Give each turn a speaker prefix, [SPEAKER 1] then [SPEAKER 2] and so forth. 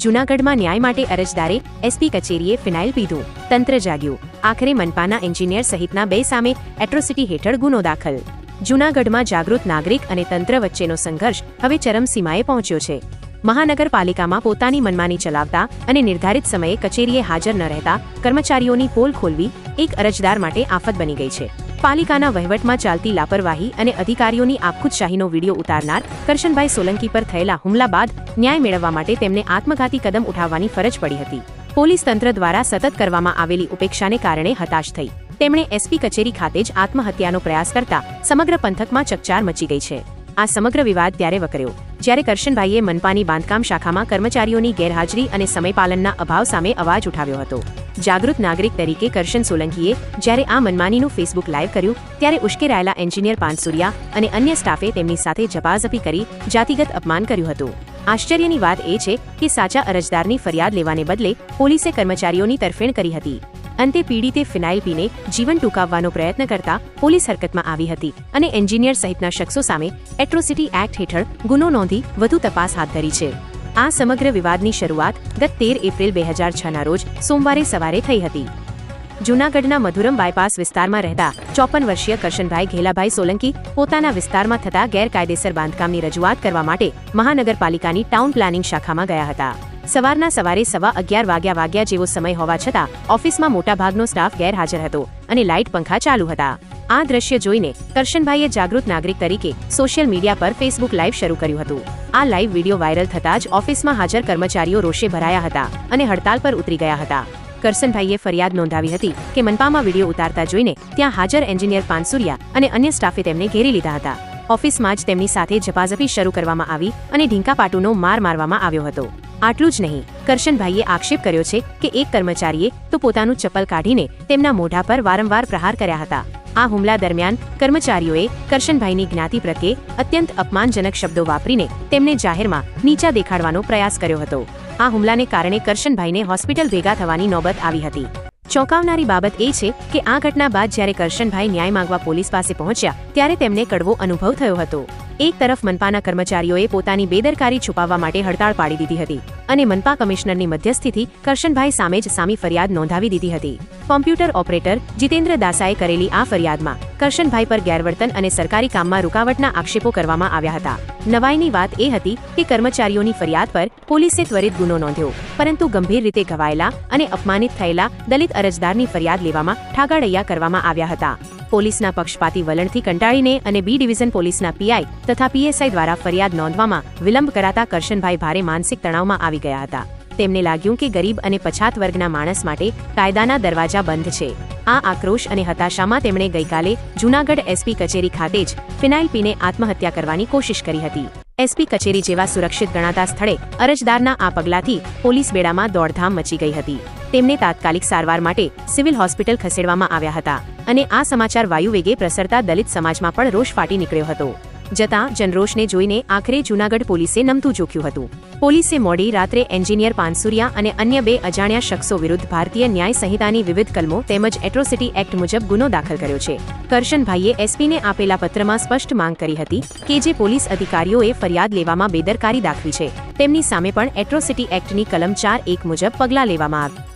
[SPEAKER 1] જૂનાગઢમાં ન્યાય માટે અરજદારે એસપી કચેરીએ ફિનાઇલ પીધું, તંત્ર જાગ્યું, આખરે મનપાના એન્જિનિયર સહિતના 2 સામે એટ્રોસિટી હેઠળ ગુનો દાખલ। જૂનાગઢમાં જાગૃત નાગરિક અને તંત્ર વચ્ચેનો સંઘર્ષ હવે ચરમસીમાએ પહોંચ્યો છે। મહાનગરપાલિકામાં પોતાની મનમાની ચલાવતા અને નિર્ધારિત સમયે કચેરીએ હાજર ન રહેતા કર્મચારીઓની પોલ ખોલવી એક અરજદાર માટે આફત બની ગઈ છે। પાલિકાના વહીવટમાં ચાલતી લાપરવાહી અને અધિકારીઓની આબખુદશાહીનો વિડીયો ઉતારનાર કરશનભાઈ સોલંકી પર થયેલા હુમલા બાદ ન્યાય મેળવવા માટે તેમને આત્મઘાતી કદમ ઉઠાવવાની ફરજ પડી હતી। પોલીસ તંત્ર દ્વારા સતત કરવામાં આવેલી ઉપેક્ષાને કારણે હતાશ થઈ તેમણે એસપી કચેરી ખાતે જ આત્મહત્યાનો પ્રયાસ કરતા સમગ્ર પંથકમાં ચકચાર મચી ગઈ છે। આ સમગ્ર વિવાદ ત્યારે વકર્યો જ્યારે કરશનભાઈએ મનપાની બાંધકામ શાખામાં કર્મચારીઓની ગેરહાજરી અને સમયપાલનના અભાવ સામે અવાજ ઉઠાવ્યો હતો। જાગૃત નાગરિક તરીકે કરશન સોલંકીએ જ્યારે આ મનમાનીનું ફેસબુક લાઈવ કર્યું ત્યારે ઉશ્કેરાયેલા એન્જિનિયર પાનસુરિયા અને અન્ય સ્ટાફે તેમની સાથે ઝપાઝપી કરી જાતિગત અપમાન કર્યું હતું। આશ્ચર્યની વાત એ છે કે સાચા અરજદારની ફરિયાદ લેવાને બદલે પોલીસે કર્મચારીઓની તરફેણ કરી હતી। અંતે પીડિતે ફિનાઇલ પીને જીવન ટૂંકાવવાનો પ્રયત્ન કરતા પોલીસ હરકતમાં આવી હતી અને એન્જિનિયર સહિતના શખ્સો સામે એટ્રોસિટી એક્ટ હેઠળ ગુનો નોંધી વધુ તપાસ હાથ ધરી છે। આ સમગ્ર વિવાદની શરૂઆત ગત 13 એપ્રિલ 2006ના રોજ સોમવારે સવારે થઈ હતી। જૂનાગઢના મધુરમ બાયપાસ વિસ્તારમાં રહેતા 54 વર્ષીય કરશનભાઈ ઘેલાભાઈ સોલંકી પોતાના વિસ્તારમાં થતા ગેરકાયદેસર બાંધકામની રજૂઆત કરવા માટે મહાનગરપાલિકાની ટાઉન પ્લાનિંગ શાખામાં ગયા હતા। સવારે 11:15 વાગ્યા જેવો સમય હોવા છતાં ઓફિસમાં મોટાભાગનો સ્ટાફ ગેરહાજર હતો અને લાઇટ પંખા ચાલુ હતા। આ દ્રશ્ય જોઈને કરશનભાઈએ જાગૃત નાગરિક તરીકે સોશિયલ મીડિયા પર ફેસબુક લાઈવ શરૂ કર્યું હતું। આ લાઈવ વિડીયો વાયરલ થતાં જ ઓફિસમાં હાજર કર્મચારીઓ રોષે ભરાયા હતા અને હડતાલ પર ઉતરી ગયા હતા। કરશનભાઈએ ફરિયાદ નોંધાવી હતી કે મનપામાં વિડીયો ઉતારતા જોઈને ત્યાં હાજર એન્જિનિયર પાનસુરિયા અને અન્ય સ્ટાફે તેમને ઘેરી લીધા હતા। ઓફિસમાં જ તેમની સાથે ઝપાઝપી શરૂ કરવામાં આવી અને ઢીંકાપાટુનો માર મારવામાં આવ્યો હતો। આટલું જ નહીં, કરશનભાઈએ આક્ષેપ કર્યો છે કે એક કર્મચારીએ તો પોતાનું ચપ્પલ કાઢીને તેમના મોઢા પર વારંવાર પ્રહાર કર્યા હતા। આ હુમલા દરમિયાન કર્મચારીઓએ કરશનભાઈની જ્ઞાતિ પ્રત્યે અત્યંત અપમાનજનક શબ્દો વાપરીને તેમને જાહેરમાં નીચા દેખાડવાનો પ્રયાસ કર્યો હતો। આ હુમલાને કારણે કરશનભાઈને હોસ્પિટલ ભેગા થવાની નોબત આવી હતી। ચોંકાવનારી બાબત એ છે કે આ ઘટના બાદ જ્યારે કરશનભાઈ ન્યાય માંગવા પોલીસ પાસે પહોંચ્યા ત્યારે તેમને કડવો અનુભવ થયો હતો। એક તરફ મનપાના કર્મચારીઓએ પોતાની બેદરકારી છુપાવવા માટે હડતાળ પાડી દીધી હતી અને મનપા કમિશનરની મધ્યસ્થીથી કરશનભાઈ સામે જ સામી ફરિયાદ નોંધાવી દીધી હતી। કોમ્પ્યુટર ઓપરેટર જીતેન્દ્ર દાસાએ કરેલી આ ફરિયાદમાં કરશનભાઈ પર ગેરવર્તન અને સરકારી કામમાં રૂકાવટના આક્ષેપો કરવામાં આવ્યા હતા। નવાઈની વાત એ હતી કે કર્મચારીઓની ફરિયાદ પર પોલીસે ત્વરિત ગુનો નોંધ્યો, પરંતુ ગંભીર રીતે ઘવાયેલા અને અપમાનિત થયેલા દલિત અરજદારની ફરિયાદ લેવામાં ઠાગાડૈયા કરવામાં આવ્યા હતા। પોલીસના પક્ષપાતી વલણથી કંટાળીને અને બી ડિવિઝન પોલીસના પીઆઈ તથા પીએસઆઈ દ્વારા ફરિયાદ નોંધવામાં વિલંબ કરાતા કરશનભાઈ ભારે માનસિક તણાવમાં આવી ગયા હતા। તેમને લાગ્યું કે ગરીબ અને પછાત વર્ગના માણસ માટે કાયદાના દરવાજા બંધ છે। આ આક્રોશ અને હતાશામાં તેમણે ગઈકાલે જૂનાગઢ એસપી કચેરી ખાતે જ ફિનાઇલ પીને આત્મહત્યા કરવાની કોશિશ કરી હતી। એસપી કચેરી જેવા સુરક્ષિત ગણાતા સ્થળે અરજદારના આ પગલાથી પોલીસ બેડામાં દોડધામ મચી ગઈ હતી। તેમને તાત્કાલિક સારવાર માટે સિવિલ હોસ્પિટલ ખસેડવામાં આવ્યા હતા અને આ સમાચાર વાયુવેગે પ્રસરતા દલિત સમાજમાં પણ રોષ ફાટી નીકળ્યો હતો। જનરોષને જોઈને આખરે જૂનાગઢ પોલીસે નમતું જોખ્યું હતું। પોલીસે મોડી રાત્રે એન્જિનિયર પાનસુરિયા અને અન્ય 2 અજાણ્યા શખ્સો વિરુદ્ધ ભારતીય ન્યાય સંહિતાની વિવિધ કલમો તેમજ એટ્રોસિટી એક્ટ મુજબ ગુનો દાખલ કર્યો છે। કરશનભાઈએ એસપીને આપેલા પત્રમાં સ્પષ્ટ માંગ કરી હતી કે જે પોલીસ અધિકારીઓએ ફરિયાદ લેવામાં બેદરકારી દાખવી છે તેમની સામે પણ એટ્રોસિટી એક્ટની કલમ 4(1) મુજબ પગલાં લેવામાં આવે।